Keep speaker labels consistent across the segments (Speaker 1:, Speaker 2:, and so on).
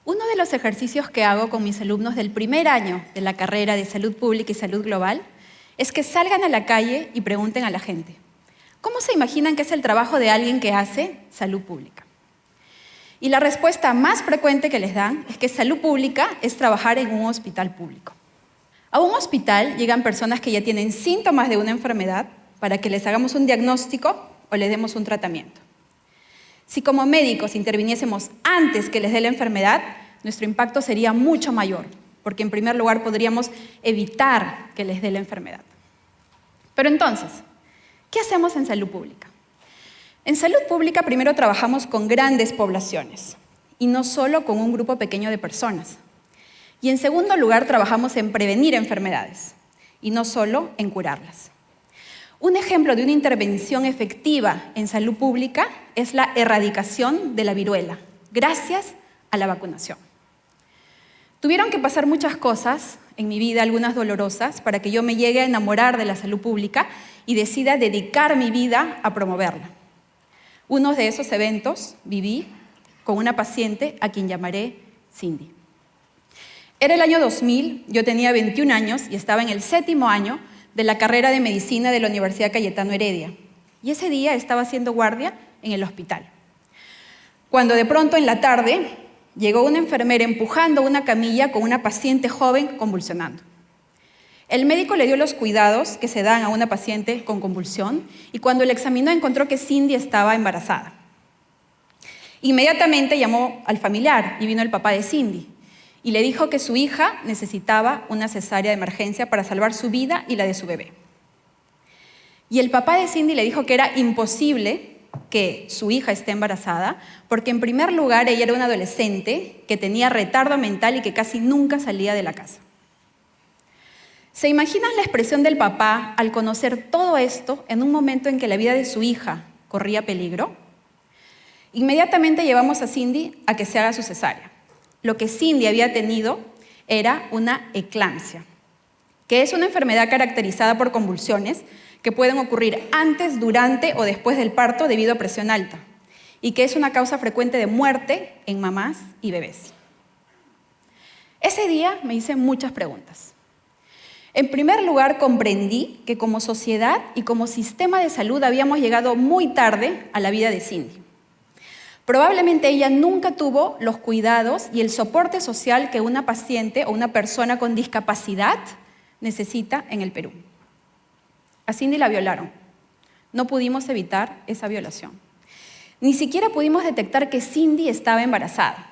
Speaker 1: Uno de los ejercicios que hago con mis alumnos del primer año de la carrera de Salud Pública y Salud Global es que salgan a la calle y pregunten a la gente, ¿cómo se imaginan que es el trabajo de alguien que hace salud pública? Y la respuesta más frecuente que les dan es que salud pública es trabajar en un hospital público. A un hospital llegan personas que ya tienen síntomas de una enfermedad para que les hagamos un diagnóstico o les demos un tratamiento. Si como médicos interviniésemos antes que les dé la enfermedad, nuestro impacto sería mucho mayor, porque en primer lugar podríamos evitar que les dé la enfermedad. Pero entonces, ¿qué hacemos en salud pública? En salud pública primero trabajamos con grandes poblaciones y no solo con un grupo pequeño de personas. Y en segundo lugar trabajamos en prevenir enfermedades y no solo en curarlas. Un ejemplo de una intervención efectiva en salud pública es la erradicación de la viruela, gracias a la vacunación. Tuvieron que pasar muchas cosas en mi vida, algunas dolorosas, para que yo me llegue a enamorar de la salud pública y decida dedicar mi vida a promoverla. Uno de esos eventos viví con una paciente a quien llamaré Cindy. Era el año 2000, yo tenía 21 años y estaba en el 7º año de la carrera de medicina de la Universidad Cayetano Heredia. Y ese día estaba haciendo guardia en el hospital. Cuando de pronto en la tarde llegó una enfermera empujando una camilla con una paciente joven convulsionando. El médico le dio los cuidados que se dan a una paciente con convulsión y cuando la examinó encontró que Cindy estaba embarazada. Inmediatamente llamó al familiar y vino el papá de Cindy y le dijo que su hija necesitaba una cesárea de emergencia para salvar su vida y la de su bebé. Y el papá de Cindy le dijo que era imposible que su hija esté embarazada porque en primer lugar ella era una adolescente que tenía retardo mental y que casi nunca salía de la casa. ¿Se imaginan la expresión del papá al conocer todo esto en un momento en que la vida de su hija corría peligro? Inmediatamente llevamos a Cindy a que se haga su cesárea. Lo que Cindy había tenido era una eclampsia, que es una enfermedad caracterizada por convulsiones que pueden ocurrir antes, durante o después del parto debido a presión alta y que es una causa frecuente de muerte en mamás y bebés. Ese día me hice muchas preguntas. En primer lugar, comprendí que como sociedad y como sistema de salud habíamos llegado muy tarde a la vida de Cindy. Probablemente ella nunca tuvo los cuidados y el soporte social que una paciente o una persona con discapacidad necesita en el Perú. A Cindy la violaron. No pudimos evitar esa violación. Ni siquiera pudimos detectar que Cindy estaba embarazada.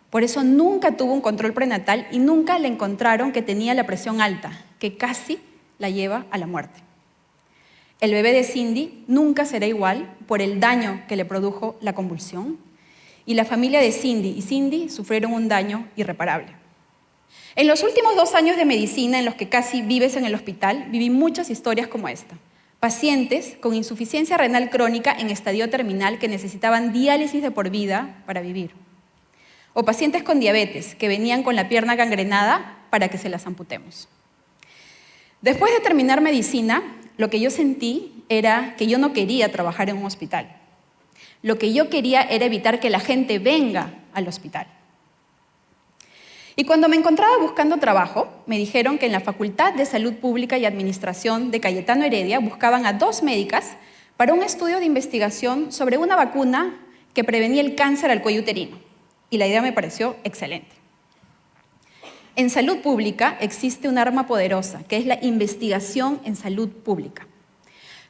Speaker 1: Por eso nunca tuvo un control prenatal y nunca le encontraron que tenía la presión alta, que casi la lleva a la muerte. El bebé de Cindy nunca será igual por el daño que le produjo la convulsión y la familia de Cindy y Cindy sufrieron un daño irreparable. En los últimos 2 años de medicina en los que casi vives en el hospital, viví muchas historias como esta. Pacientes con insuficiencia renal crónica en estadio terminal que necesitaban diálisis de por vida para vivir. O pacientes con diabetes que venían con la pierna gangrenada para que se las amputemos. Después de terminar medicina, lo que yo sentí era que yo no quería trabajar en un hospital. Lo que yo quería era evitar que la gente venga al hospital. Y cuando me encontraba buscando trabajo, me dijeron que en la Facultad de Salud Pública y Administración de Cayetano Heredia buscaban a 2 médicas para un estudio de investigación sobre una vacuna que prevenía el cáncer al cuello uterino. Y la idea me pareció excelente. En salud pública existe un arma poderosa, que es la investigación en salud pública.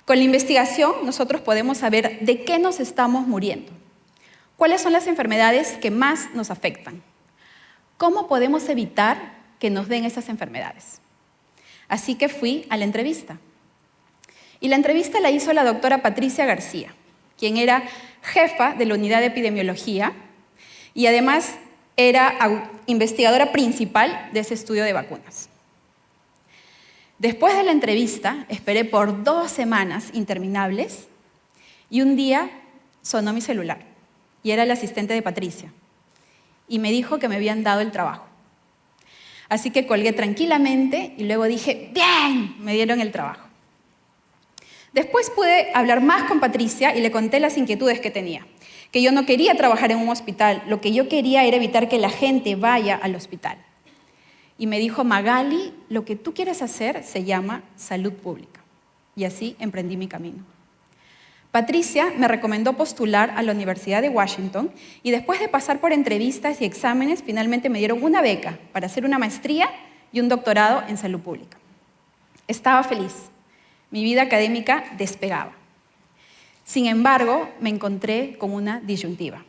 Speaker 1: Con la investigación nosotros podemos saber de qué nos estamos muriendo, cuáles son las enfermedades que más nos afectan, cómo podemos evitar que nos den esas enfermedades. Así que fui a la entrevista. Y la entrevista la hizo la doctora Patricia García, quien era jefa de la unidad de epidemiología y además era investigadora principal de ese estudio de vacunas. Después de la entrevista, esperé por 2 semanas interminables y un día sonó mi celular y era el asistente de Patricia y me dijo que me habían dado el trabajo. Así que colgué tranquilamente y luego dije, ¡bien! Me dieron el trabajo. Después pude hablar más con Patricia y le conté las inquietudes que tenía. Que yo no quería trabajar en un hospital, lo que yo quería era evitar que la gente vaya al hospital. Y me dijo, Magali, lo que tú quieres hacer se llama salud pública. Y así emprendí mi camino. Patricia me recomendó postular a la Universidad de Washington y después de pasar por entrevistas y exámenes, finalmente me dieron una beca para hacer una maestría y un doctorado en salud pública. Estaba feliz. Mi vida académica despegaba. Sin embargo, me encontré con una disyuntiva.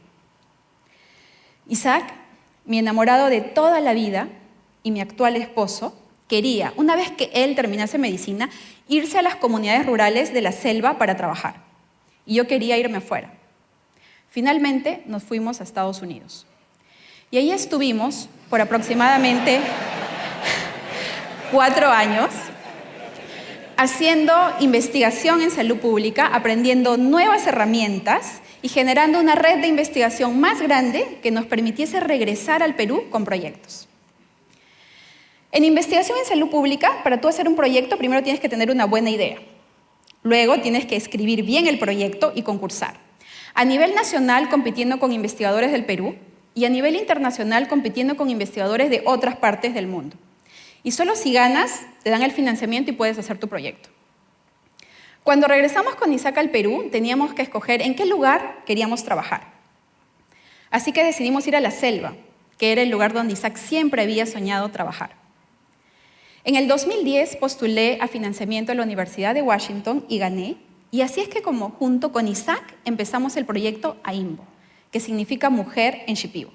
Speaker 1: Isaac, mi enamorado de toda la vida y mi actual esposo, quería, una vez que él terminase medicina, irse a las comunidades rurales de la selva para trabajar. Y yo quería irme afuera. Finalmente nos fuimos a Estados Unidos. Y ahí estuvimos por aproximadamente 4 años haciendo investigación en salud pública, aprendiendo nuevas herramientas y generando una red de investigación más grande que nos permitiese regresar al Perú con proyectos. En investigación en salud pública, para tú hacer un proyecto, primero tienes que tener una buena idea. Luego tienes que escribir bien el proyecto y concursar. A nivel nacional, compitiendo con investigadores del Perú, y a nivel internacional, compitiendo con investigadores de otras partes del mundo. Y solo si ganas, te dan el financiamiento y puedes hacer tu proyecto. Cuando regresamos con Isaac al Perú, teníamos que escoger en qué lugar queríamos trabajar. Así que decidimos ir a la selva, que era el lugar donde Isaac siempre había soñado trabajar. En el 2010 postulé a financiamiento a la Universidad de Washington y gané, y así es que como junto con Isaac empezamos el proyecto AIMBO, que significa Mujer en Shipibo.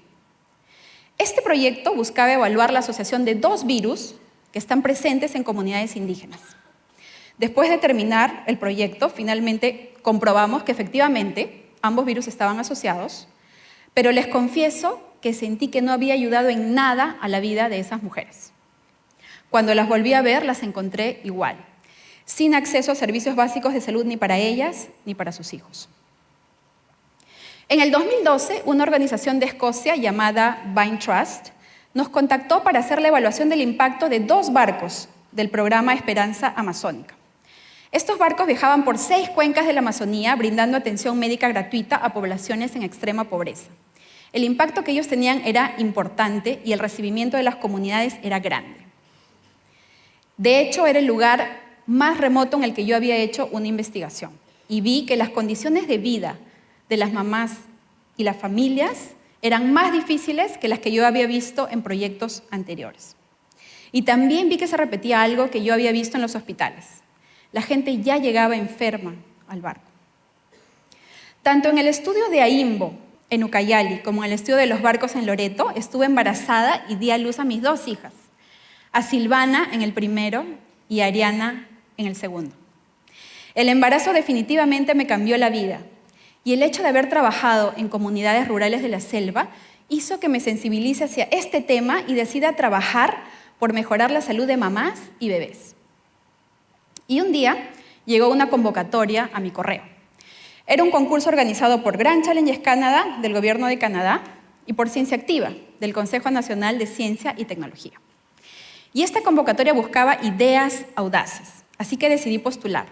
Speaker 1: Este proyecto buscaba evaluar la asociación de 2 virus que están presentes en comunidades indígenas. Después de terminar el proyecto, finalmente comprobamos que efectivamente ambos virus estaban asociados, pero les confieso que sentí que no había ayudado en nada a la vida de esas mujeres. Cuando las volví a ver, las encontré igual, sin acceso a servicios básicos de salud ni para ellas ni para sus hijos. En el 2012, una organización de Escocia llamada Vine Trust nos contactó para hacer la evaluación del impacto de 2 barcos del programa Esperanza Amazónica. Estos barcos viajaban por 6 cuencas de la Amazonía, brindando atención médica gratuita a poblaciones en extrema pobreza. El impacto que ellos tenían era importante y el recibimiento de las comunidades era grande. De hecho, era el lugar más remoto en el que yo había hecho una investigación y vi que las condiciones de vida de las mamás y las familias eran más difíciles que las que yo había visto en proyectos anteriores. Y también vi que se repetía algo que yo había visto en los hospitales. La gente ya llegaba enferma al barco. Tanto en el estudio de AIMBO, en Ucayali, como en el estudio de los barcos en Loreto, estuve embarazada y di a luz a mis 2 hijas, a Silvana en el primero y a Ariana en el segundo. El embarazo definitivamente me cambió la vida. Y el hecho de haber trabajado en comunidades rurales de la selva hizo que me sensibilice hacia este tema y decida trabajar por mejorar la salud de mamás y bebés. Y un día llegó una convocatoria a mi correo. Era un concurso organizado por Grand Challenges Canada, del Gobierno de Canadá, y por Ciencia Activa, del Consejo Nacional de Ciencia y Tecnología. Y esta convocatoria buscaba ideas audaces, así que decidí postular.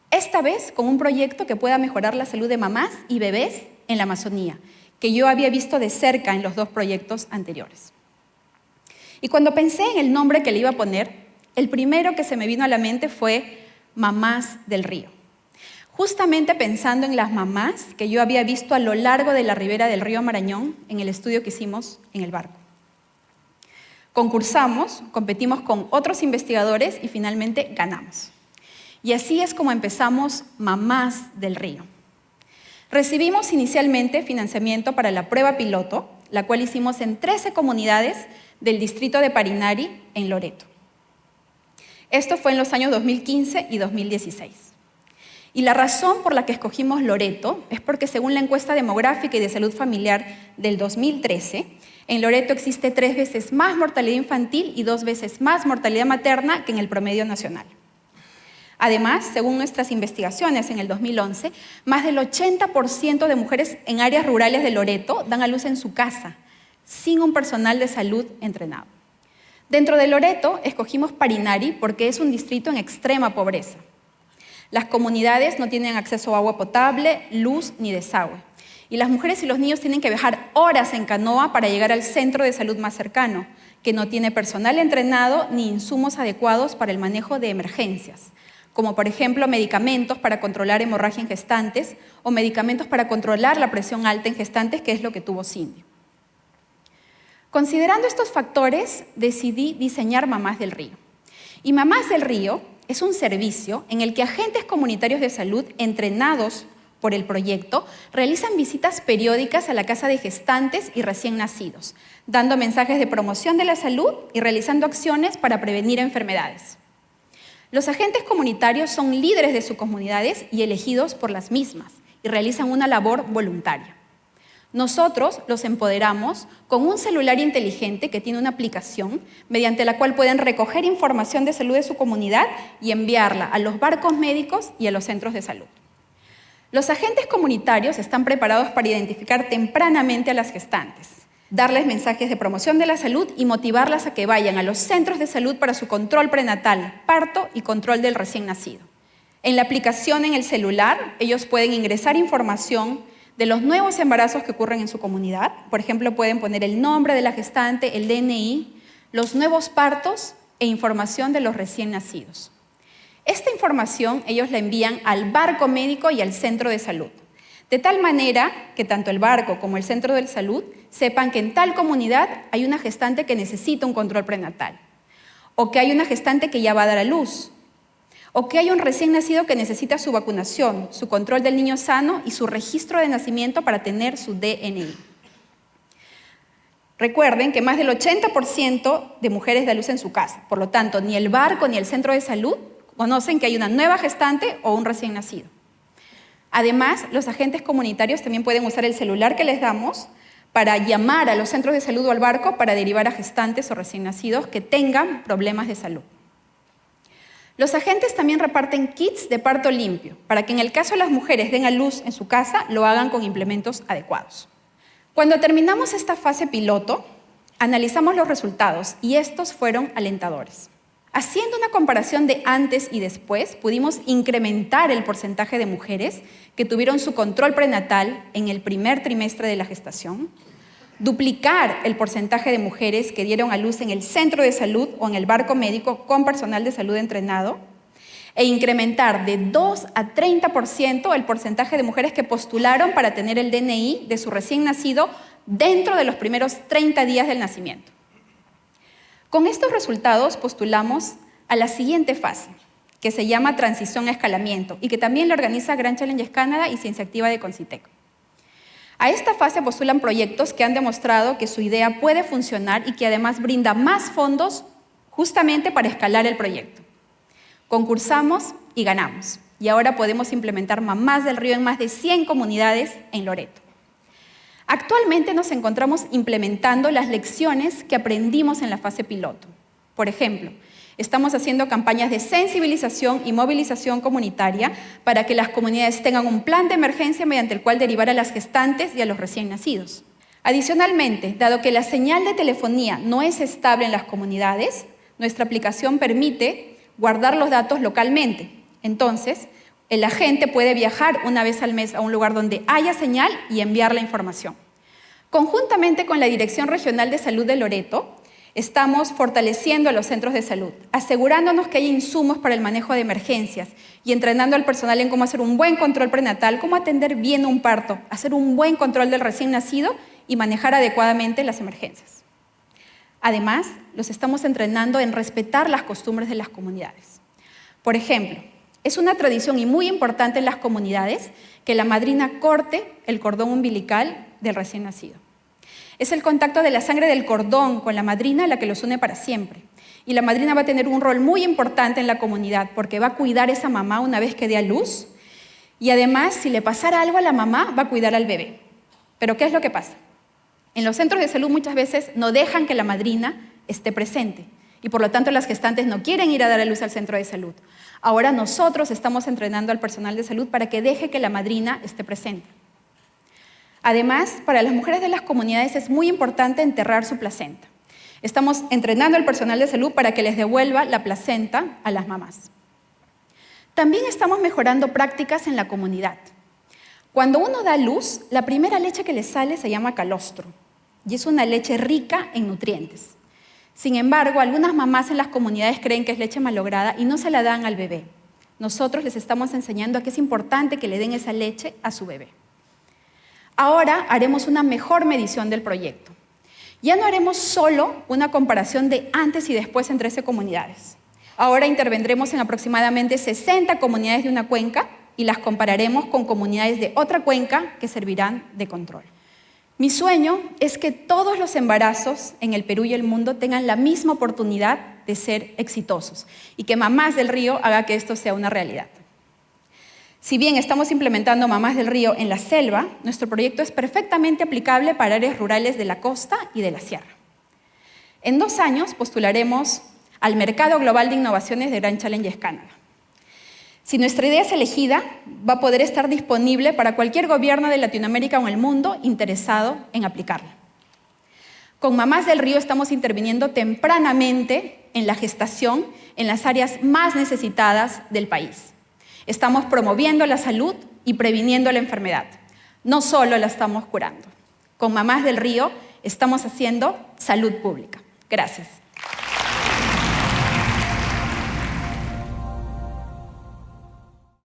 Speaker 1: Esta vez con un proyecto que pueda mejorar la salud de mamás y bebés en la Amazonía, que yo había visto de cerca en los 2 proyectos anteriores. Y cuando pensé en el nombre que le iba a poner, el primero que se me vino a la mente fue Mamás del Río. Justamente pensando en las mamás que yo había visto a lo largo de la ribera del río Marañón en el estudio que hicimos en el barco. Concursamos, competimos con otros investigadores y finalmente ganamos. Y así es como empezamos Mamás del Río. Recibimos inicialmente financiamiento para la prueba piloto, la cual hicimos en 13 comunidades del distrito de Parinari, en Loreto. Esto fue en los años 2015 y 2016. Y la razón por la que escogimos Loreto es porque según la encuesta demográfica y de salud familiar del 2013, en Loreto existe 3 veces más mortalidad infantil y 2 veces más mortalidad materna que en el promedio nacional. Además, según nuestras investigaciones en el 2011, más del 80% de mujeres en áreas rurales de Loreto dan a luz en su casa, sin un personal de salud entrenado. Dentro de Loreto escogimos Parinari porque es un distrito en extrema pobreza. Las comunidades no tienen acceso a agua potable, luz ni desagüe. Y las mujeres y los niños tienen que viajar horas en canoa para llegar al centro de salud más cercano, que no tiene personal entrenado ni insumos adecuados para el manejo de emergencias, como por ejemplo medicamentos para controlar hemorragia en gestantes o medicamentos para controlar la presión alta en gestantes, que es lo que tuvo Cindy. Considerando estos factores, decidí diseñar Mamás del Río. Y Mamás del Río es un servicio en el que agentes comunitarios de salud entrenados por el proyecto realizan visitas periódicas a la casa de gestantes y recién nacidos, dando mensajes de promoción de la salud y realizando acciones para prevenir enfermedades. Los agentes comunitarios son líderes de sus comunidades y elegidos por las mismas y realizan una labor voluntaria. Nosotros los empoderamos con un celular inteligente que tiene una aplicación mediante la cual pueden recoger información de salud de su comunidad y enviarla a los barcos médicos y a los centros de salud. Los agentes comunitarios están preparados para identificar tempranamente a las gestantes, darles mensajes de promoción de la salud y motivarlas a que vayan a los centros de salud para su control prenatal, parto y control del recién nacido. En la aplicación en el celular, ellos pueden ingresar información de los nuevos embarazos que ocurren en su comunidad. Por ejemplo, pueden poner el nombre de la gestante, el DNI, los nuevos partos e información de los recién nacidos. Esta información ellos la envían al barco médico y al centro de salud, de tal manera que tanto el barco como el centro de salud sepan que en tal comunidad hay una gestante que necesita un control prenatal, o que hay una gestante que ya va a dar a luz, o que hay un recién nacido que necesita su vacunación, su control del niño sano y su registro de nacimiento para tener su DNI. Recuerden que más del 80% de mujeres da luz en su casa, por lo tanto, ni el barco ni el centro de salud conocen que hay una nueva gestante o un recién nacido. Además, los agentes comunitarios también pueden usar el celular que les damos para llamar a los centros de salud o al barco para derivar a gestantes o recién nacidos que tengan problemas de salud. Los agentes también reparten kits de parto limpio, para que en el caso de las mujeres den a luz en su casa, lo hagan con implementos adecuados. Cuando terminamos esta fase piloto, analizamos los resultados y estos fueron alentadores. Haciendo una comparación de antes y después, pudimos incrementar el porcentaje de mujeres que tuvieron su control prenatal en el primer trimestre de la gestación, duplicar el porcentaje de mujeres que dieron a luz en el centro de salud o en el barco médico con personal de salud entrenado e incrementar de 2 a 30% el porcentaje de mujeres que postularon para tener el DNI de su recién nacido dentro de los primeros 30 días del nacimiento. Con estos resultados postulamos a la siguiente fase, que se llama Transición a Escalamiento y que también la organiza Grand Challenges Canada y Ciencia Activa de Concitec. A esta fase postulan proyectos que han demostrado que su idea puede funcionar y que además brinda más fondos justamente para escalar el proyecto. Concursamos y ganamos. Y ahora podemos implementar Mamás del Río en más de 100 comunidades en Loreto. Actualmente nos encontramos implementando las lecciones que aprendimos en la fase piloto. Por ejemplo, estamos haciendo campañas de sensibilización y movilización comunitaria para que las comunidades tengan un plan de emergencia mediante el cual derivar a las gestantes y a los recién nacidos. Adicionalmente, dado que la señal de telefonía no es estable en las comunidades, nuestra aplicación permite guardar los datos localmente. Entonces, el agente puede viajar una vez al mes a un lugar donde haya señal y enviar la información. Conjuntamente con la Dirección Regional de Salud de Loreto, estamos fortaleciendo a los centros de salud, asegurándonos que hay insumos para el manejo de emergencias y entrenando al personal en cómo hacer un buen control prenatal, cómo atender bien un parto, hacer un buen control del recién nacido y manejar adecuadamente las emergencias. Además, los estamos entrenando en respetar las costumbres de las comunidades. Por ejemplo, es una tradición y muy importante en las comunidades que la madrina corte el cordón umbilical del recién nacido. Es el contacto de la sangre del cordón con la madrina la que los une para siempre. Y la madrina va a tener un rol muy importante en la comunidad porque va a cuidar a esa mamá una vez que dé a luz y además, si le pasara algo a la mamá, va a cuidar al bebé. Pero ¿qué es lo que pasa? En los centros de salud muchas veces no dejan que la madrina esté presente y por lo tanto las gestantes no quieren ir a dar a luz al centro de salud. Ahora nosotros estamos entrenando al personal de salud para que deje que la madrina esté presente. Además, para las mujeres de las comunidades es muy importante enterrar su placenta. Estamos entrenando al personal de salud para que les devuelva la placenta a las mamás. También estamos mejorando prácticas en la comunidad. Cuando uno da luz, la primera leche que le sale se llama calostro y es una leche rica en nutrientes. Sin embargo, algunas mamás en las comunidades creen que es leche malograda y no se la dan al bebé. Nosotros les estamos enseñando a que es importante que le den esa leche a su bebé. Ahora haremos una mejor medición del proyecto. Ya no haremos solo una comparación de antes y después en 13 comunidades. Ahora intervendremos en aproximadamente 60 comunidades de una cuenca y las compararemos con comunidades de otra cuenca que servirán de control. Mi sueño es que todos los embarazos en el Perú y el mundo tengan la misma oportunidad de ser exitosos y que Mamás del Río haga que esto sea una realidad. Si bien estamos implementando Mamás del Río en la selva, nuestro proyecto es perfectamente aplicable para áreas rurales de la costa y de la sierra. En 2 años postularemos al Mercado Global de Innovaciones de Grand Challenges Canadá. Si nuestra idea es elegida, va a poder estar disponible para cualquier gobierno de Latinoamérica o el mundo interesado en aplicarla. Con Mamás del Río estamos interviniendo tempranamente en la gestación en las áreas más necesitadas del país. Estamos promoviendo la salud y previniendo la enfermedad. No solo la estamos curando. Con Mamás del Río estamos haciendo salud pública. Gracias.